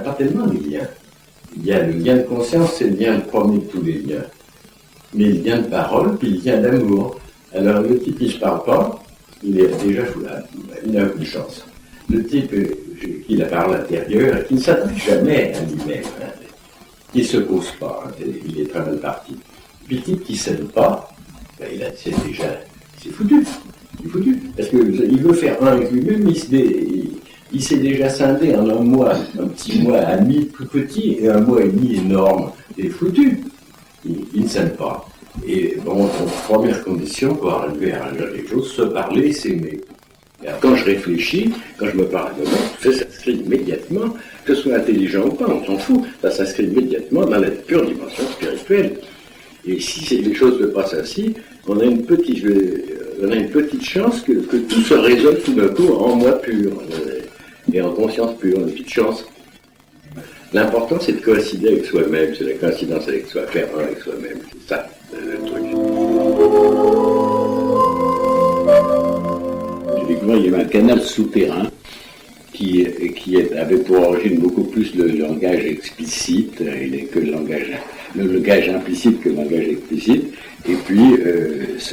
pas tellement de liens. Il y a le lien de conscience, c'est le lien le premier de tous les liens. Mais le lien de parole, puis le lien d'amour. Alors le type qui ne se parle pas, il est déjà il a aucune chance. Le type qui la parle intérieure, qui ne s'attaque jamais à lui-même, qui ne se pose pas, il est très mal parti. Puis le type qui ne s'aime pas, ben, c'est foutu. C'est foutu. Parce qu'il veut faire un avec lui-même, il s'est déjà scindé en un mois, un petit mois à demi plus petit et un mois et demi énorme. C'est foutu. Il ne s'aime pas. Et bon, première condition pour arriver à quelque chose, se parler, s'aimer. Quand je réfléchis, quand je me parle de moi, tout ça s'inscrit immédiatement, que ce soit intelligent ou pas, on s'en fout, ça s'inscrit immédiatement dans la pure dimension spirituelle. Et si les choses se passent ainsi, on a une petite chance que tout se résolve tout d'un coup en moi pur, et en conscience pure, une petite chance. L'important, c'est de coïncider avec soi-même, c'est la coïncidence avec soi, faire un avec soi-même, c'est ça le truc. J'ai découvert qu'il y avait un canal souterrain qui avait pour origine beaucoup plus le langage explicite que le langage implicite que le langage explicite. Et puis,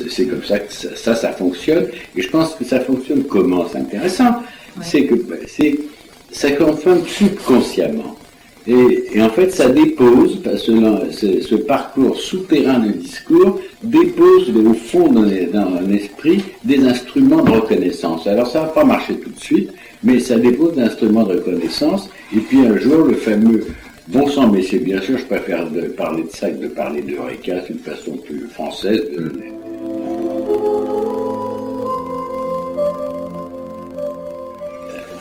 c'est comme ça que ça fonctionne. Et je pense que ça fonctionne comment? C'est intéressant. Ouais. C'est que ça fonctionne subconsciemment. Et en fait, ça dépose, ce parcours souterrain de discours dépose au fond dans l'esprit des instruments de reconnaissance. Alors ça va pas marcher tout de suite, mais ça dépose d'instruments de reconnaissance. Et puis un jour, le fameux bon sang, mais c'est bien sûr, je préfère parler de ça que de parler de Eureka, c'est une façon plus française de...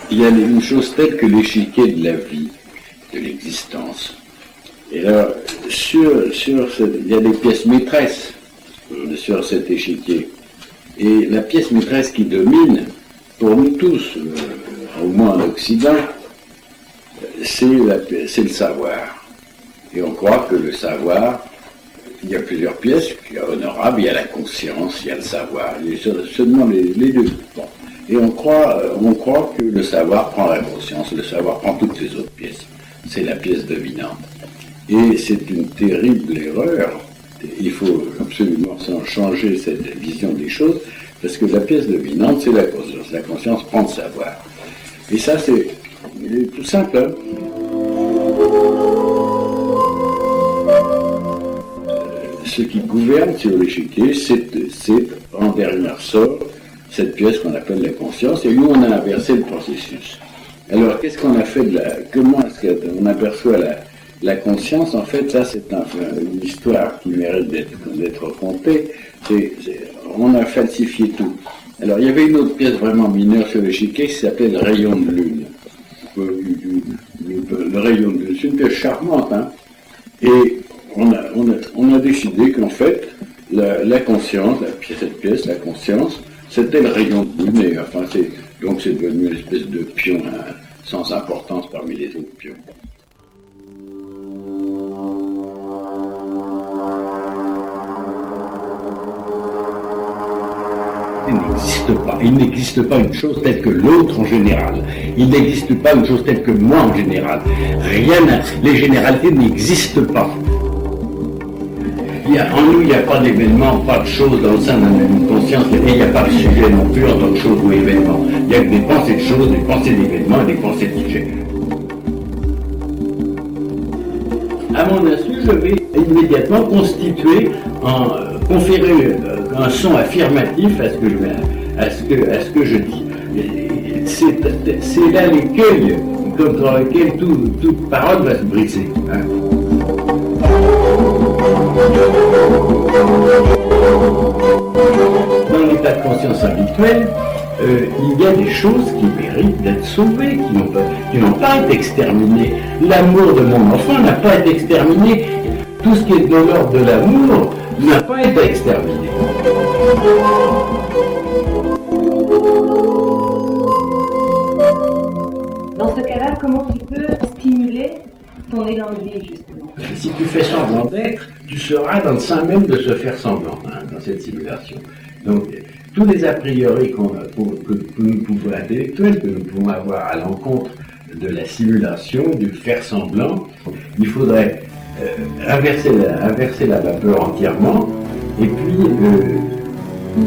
Il y a une chose telle que l'échiquier de la vie, de l'existence. Et alors, il y a des pièces maîtresses sur cet échiquier. Et la pièce maîtresse qui domine, pour nous tous, au moins en Occident, c'est le savoir. Et on croit que le savoir, il y a plusieurs pièces, il y a honorable, il y a la conscience, il y a le savoir. Il y a seulement les deux. Bon. Et on croit que le savoir prend la conscience, le savoir prend toutes les autres pièces. C'est la pièce dominante. Et c'est une terrible erreur. Il faut absolument changer cette vision des choses, parce que la pièce dominante, c'est la conscience. La conscience prend le savoir. Et ça, c'est tout simple. Hein. Ce qui gouverne sur l'échiquier, c'est en dernier ressort cette pièce qu'on appelle la conscience, et nous, on a inversé le processus. Alors, qu'est-ce qu'on a fait comment est-ce qu'on aperçoit la conscience? En fait, ça, c'est une histoire qui mérite d'être contée. On a falsifié tout. Alors, il y avait une autre pièce vraiment mineure sur l'échiquier qui s'appelait le rayon de lune. Le rayon de lune, c'est une pièce charmante, hein. Et on a décidé qu'en fait, la conscience, cette pièce, la conscience, c'était le rayon de lune, et enfin, donc c'est devenu une espèce de pion sans importance parmi les autres pions. Il n'existe pas une chose telle que l'autre en général. Il n'existe pas une chose telle que moi en général. Les généralités n'existent pas. En nous, il n'y a pas d'événement, pas de choses dans le sein d'une conscience, et il n'y a pas de sujet non plus en tant que chose ou événement. Il n'y a que des pensées de choses, des pensées d'événements et des pensées de sujets. À mon insu, je vais immédiatement conférer un son affirmatif à ce que je dis. C'est là l'écueil contre lequel toute parole va se briser. Hein. Dans l'état de conscience habituel, il y a des choses qui méritent d'être sauvées, qui n'ont pas été exterminées. L'amour de mon enfant n'a pas été exterminé. Tout ce qui est de l'ordre de l'amour n'a pas été exterminé. Dans ce cas-là, comment tu peux stimuler ton élan de vie, justement? Si tu fais semblant d'être, tu seras dans le sein même de se faire semblant, dans cette simulation. Donc, tous les a priori que nous pouvons intellectuels, que nous pouvons avoir à l'encontre de la simulation, du faire semblant. Il faudrait inverser la vapeur entièrement et puis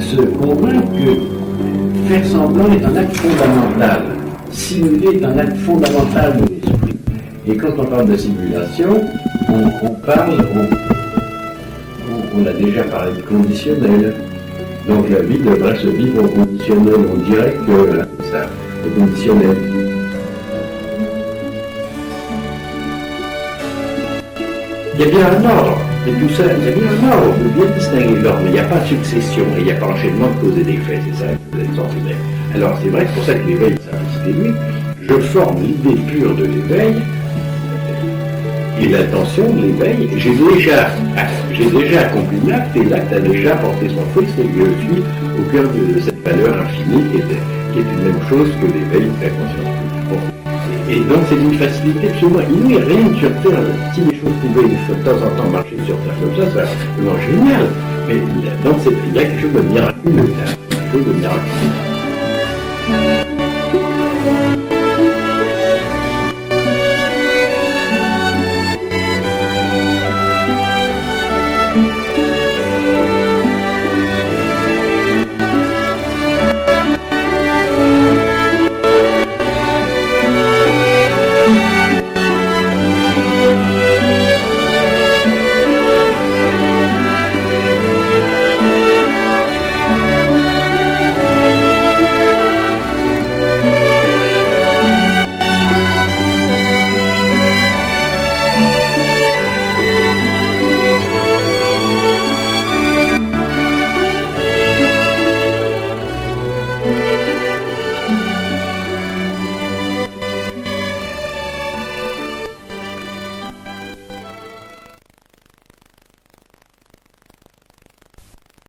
se convaincre que faire semblant est un acte fondamental. Simuler est un acte fondamental de l'esprit. Et quand on parle de simulation, on a déjà parlé de conditionnel. Donc la vie devrait se vivre au conditionnel. On dirait que ça, le conditionnel. Il y a bien un ordre, et tout ça, il y a bien un ordre, on peut bien distinguer l'ordre, mais il n'y a pas de succession, et il n'y a pas enchaînement de cause et d'effet, c'est ça l'extraordinaire. Alors c'est vrai que c'est pour ça que l'éveil, ça reste lui. Je forme l'idée pure de l'éveil, et l'intention de l'éveil, j'ai déjà accompli l'acte, et l'acte a déjà porté son fruit, c'est que je suis au cœur de cette valeur infinie qui est une même chose que l'éveil de la conscience. Bon. Et donc c'est d'une facilité absolument inouïe, rien sur Terre. Si les choses pouvaient de temps en temps marcher sur Terre comme ça, c'est absolument génial. Mais il y a quelque chose de miraculeux, quelque chose de miraculeux.